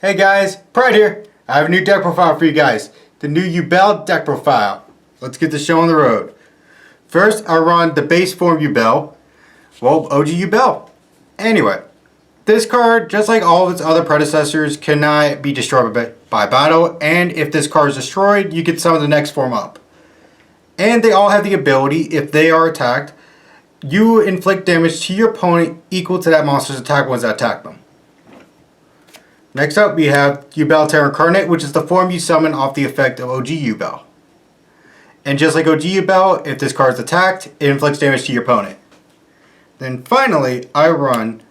Hey guys, Pride here. I have a new deck profile for you guys. The new Yubel deck profile. Let's get the show on the road. First, I run the base form Yubel. Well, OG Yubel. Anyway, this card, just like all of its other predecessors, cannot be destroyed by battle. And if this card is destroyed, you can summon the next form up. And they all have the ability, if they are attacked, you inflict damage to your opponent equal to that monster's attack once they attack them. Next up, we have Yubel Terra Incarnate, which is the form you summon off the effect of OG Yubel. And just like OG Yubel, if this card is attacked, it inflicts damage to your opponent. Then finally, I run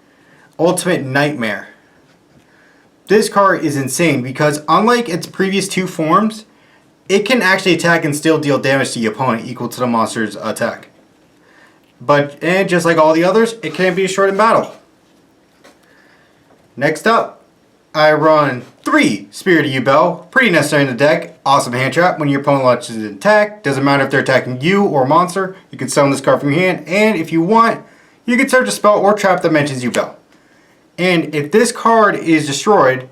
Ultimate Nightmare. This card is insane because unlike its previous two forms, it can actually attack and still deal damage to your opponent equal to the monster's attack. And just like all the others, it can be destroyed in battle. Next up, I run 3 Spirit of Yubel, pretty necessary in the deck. Awesome hand trap. When your opponent launches an attack, doesn't matter if they're attacking you or a monster, you can summon this card from your hand, and if you want, you can search a spell or trap that mentions Yubel. And if this card is destroyed,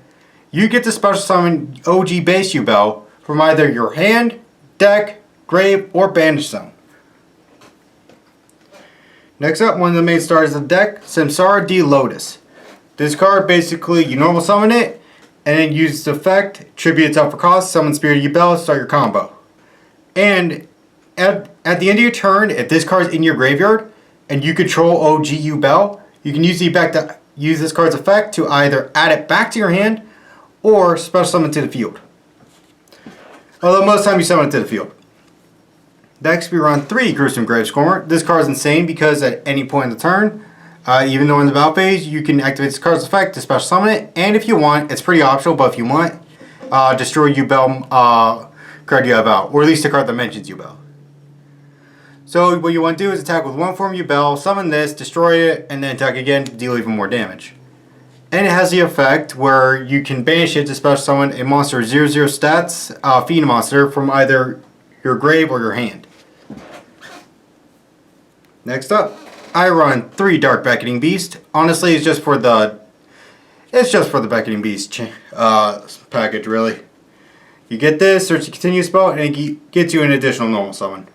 you get to special summon OG base Yubel from either your hand, deck, grave, or banish zone. Next up, one of the main stars of the deck, Samsara D. Lotus. This card, basically, you normal summon it, and then use its effect, tribute itself for cost, summon Spirit of Yubel, start your combo. And at the end of your turn, if this card is in your graveyard, and you control OG Yubel, you can use this card's effect to either add it back to your hand, or special summon it to the field. Although most times you summon it to the field. Next, we run 3 Gruesome Gravescorner. This card is insane because at any point in the turn, even though in the battle phase, you can activate this card's effect to special summon it. And if you want, it's pretty optional, but if you want, destroy Yubel card you have out. Or at least a card that mentions Yubel. So what you want to do is attack with one form Yubel, summon this, destroy it, and then attack again to deal even more damage. And it has the effect where you can banish it to special summon a monster with 0/0 stats, fiend monster, from either your grave or your hand. Next up, I run 3 Dark Beckoning Beast. Honestly, it's just for the Beckoning Beast package, really. You get this, search the continue spell, and it gets you an additional normal summon.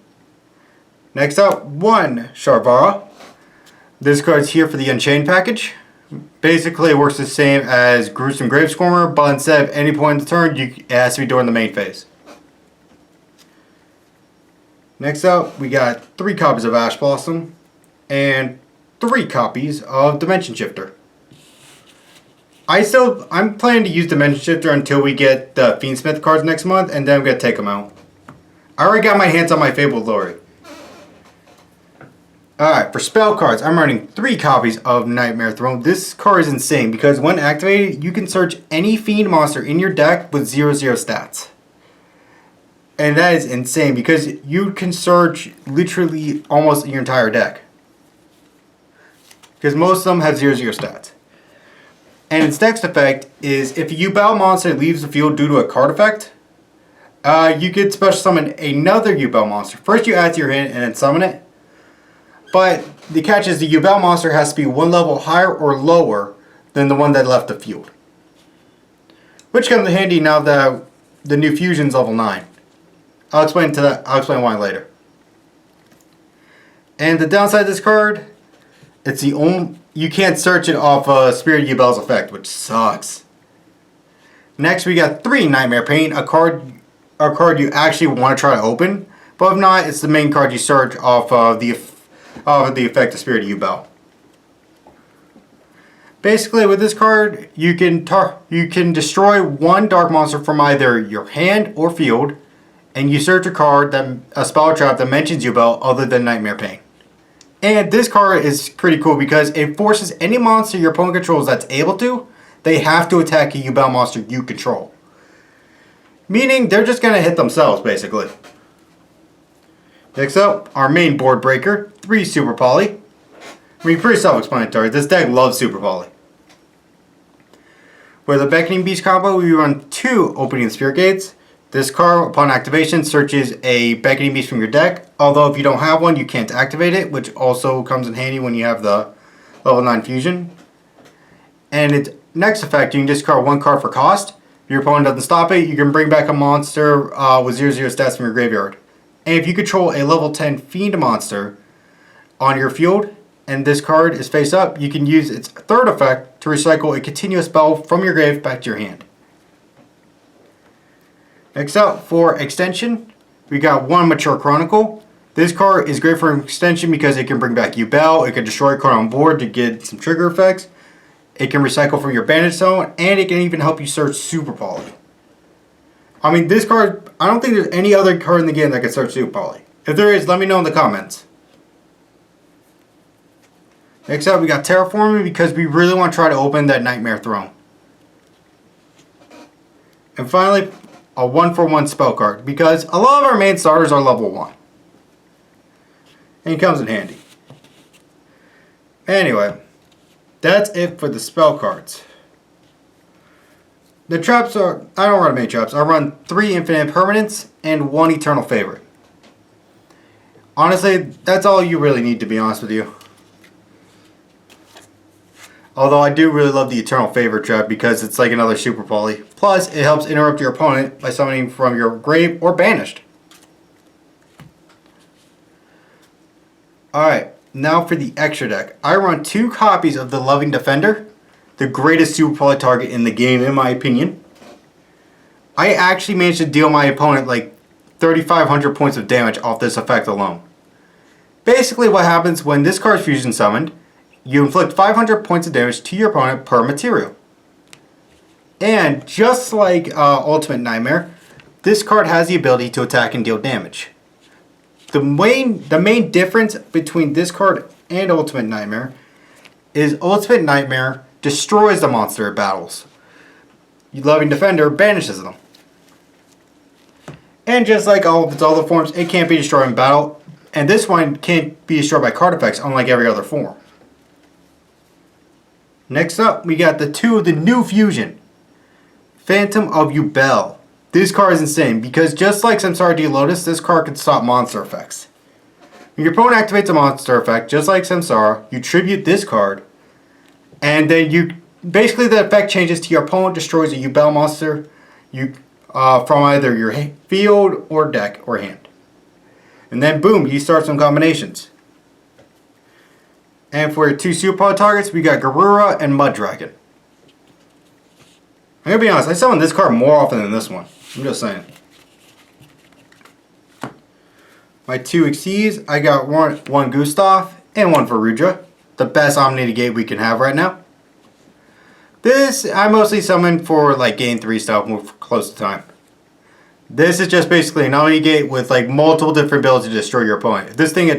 Next up, 1 Sharvara. This card's here for the Unchained package. Basically, it works the same as Gruesome Gravescorner, but instead of any point in the turn, it has to be during the main phase. Next up, we got 3 copies of Ash Blossom and 3 copies of Dimension Shifter. I'm planning to use Dimension Shifter until we get the Fiendsmith cards next month, and then I'm going to take them out. I already got my hands on my Fabled Lori. Alright, for spell cards, I'm running 3 copies of Nightmare Throne. This card is insane because when activated, you can search any fiend monster in your deck with 0/0 stats. And that is insane because you can search literally almost your entire deck. Because most of them have 0/0 stats. And its next effect is if a Yubel monster leaves the field due to a card effect, you can special summon another Yubel monster. First you add to your hand and then summon it. But the catch is the Yubel monster has to be 1 level higher or lower than the one that left the field. Which comes in handy now that the new fusion's level 9. I'll explain why later. And the downside of this card, you can't search it off Spirit of Yubel's effect, which sucks. Next we got 3 Nightmare Pain, a card you actually want to try to open, but if not, it's the main card you search off the effect of Spirit of Yubel. Basically, with this card, you can destroy 1 dark monster from either your hand or field, and you search a spell trap that mentions Yubel other than Nightmare Pain. And this card is pretty cool because it forces any monster your opponent controls that's able to, they have to attack a Yubel monster you control. Meaning they're just going to hit themselves, basically. Next up, our main board breaker, 3 Super Poly. I mean, pretty self-explanatory. This deck loves Super Poly. For the Beckoning Beast combo, we run 2 Opening Spirit Gates. This card, upon activation, searches a Beckoning Beast from your deck. Although if you don't have one, you can't activate it, which also comes in handy when you have the level 9 fusion. And its next effect, you can discard one card for cost. If your opponent doesn't stop it, you can bring back a monster with 0/0 stats from your graveyard. And if you control a level 10 Fiend monster on your field, and this card is face up, you can use its third effect to recycle a continuous spell from your grave back to your hand. Next up, for extension, we got one Mature Chronicle. This card is great for an extension because it can bring back Yubel, it can destroy a card on board to get some trigger effects, it can recycle from your bandage zone, and it can even help you search Super Poly. I mean, this card, I don't think there's any other card in the game that can search Super Poly. If there is, let me know in the comments. Next up, we got Terraforming because we really want to try to open that Nightmare Throne. And finally, a 1-for-1 spell card because a lot of our main starters are level 1. And it comes in handy. Anyway, that's it for the spell cards. The traps are, I don't run many traps. I run 3 Infinite Permanents and 1 Eternal Favorite. Honestly, that's all you really need, to be honest with you. Although I do really love the Eternal Favorite trap because it's like another Super Poly. Plus, it helps interrupt your opponent by summoning from your grave or banished. Alright, now for the extra deck. I run 2 copies of the Loving Defender, the greatest Super Poly target in the game in my opinion. I actually managed to deal my opponent like 3,500 points of damage off this effect alone. Basically what happens when this card is fusion summoned, you inflict 500 points of damage to your opponent per material. And just like Ultimate Nightmare, this card has the ability to attack and deal damage. The main difference between this card and Ultimate Nightmare is Ultimate Nightmare destroys the monster it battles. Loving Defender banishes them. And just like all of its other forms, it can't be destroyed in battle. And this one can't be destroyed by card effects, unlike every other form. Next up, we got the new fusion. Phantom of Yubel. This card is insane because just like Samsara D Lotus, this card can stop monster effects. When your opponent activates a monster effect, just like Samsara, you tribute this card, and then basically the effect changes to your opponent destroys a Yubel monster from either your field or deck or hand. And then boom, you start some combinations. And for your 2 Super Poly targets, we got Garura and Mud Dragon. I'm gonna be honest, I summon this card more often than this one. I'm just saying. My 2 Xyz, I got one Gustav and 1 Varudra. The best Omni Gate we can have right now. This, I mostly summon for like Game 3 stuff, more close to time. This is just basically an Omni Gate with like multiple different builds to destroy your opponent. This thing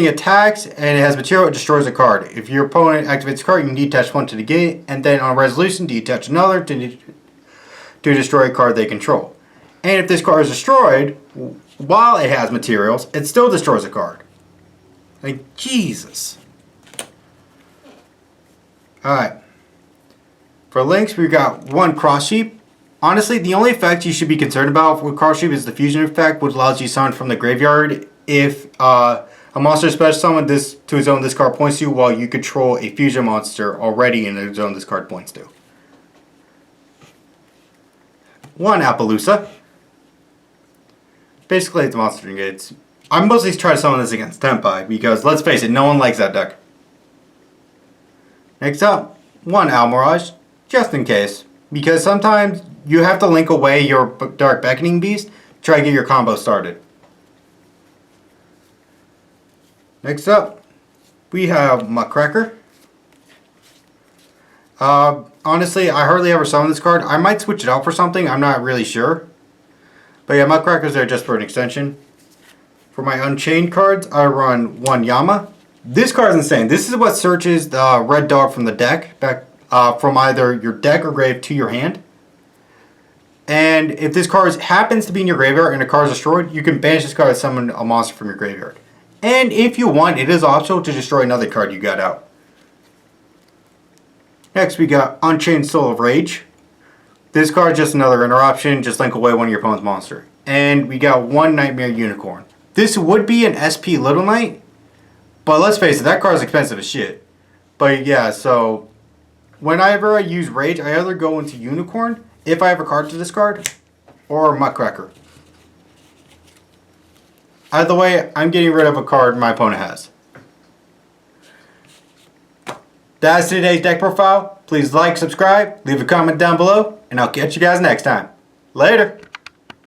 attacks and it has material, it destroys a card. If your opponent activates a card, you can detach 1 to the gate, and then on resolution, detach another to destroy a card they control. And if this card is destroyed, while it has materials, it still destroys a card. Like, Jesus. Alright. For links, we've got 1 Cross Sheep. Honestly, the only effect you should be concerned about with Cross Sheep is the fusion effect, which allows you to summon from the graveyard if a monster special summon this to a zone this card points to while you control a fusion monster already in a zone this card points to. 1 Appaloosa. Basically, it's monster negates. I'm mostly trying to summon this against Tempai because, let's face it, no one likes that deck. Next up, 1 Almirage, just in case. Because sometimes you have to link away your Dark Beckoning Beast to try to get your combo started. Next up, we have Muckracker. Honestly, I hardly ever summon this card. I might switch it out for something, I'm not really sure. But yeah, Muckracker's there just for an extension. For my Unchained cards, I run 1 Yama. This card is insane. This is what searches the red dog from the deck, back from either your deck or grave to your hand. And if this card happens to be in your graveyard and the card is destroyed, you can banish this card and summon a monster from your graveyard. And if you want, it is optional to destroy another card you got out. Next, we got Unchained Soul of Rage. This card is just another interruption, just link away one of your opponent's monster. And we got 1 Nightmare Unicorn. This would be an SP Little Knight, but let's face it, that card is expensive as shit. But yeah, so whenever I use Rage, I either go into Unicorn, if I have a card to discard, or Muckracker. Either way, I'm getting rid of a card my opponent has. That's today's deck profile. Please like, subscribe, leave a comment down below, and I'll catch you guys next time. Later!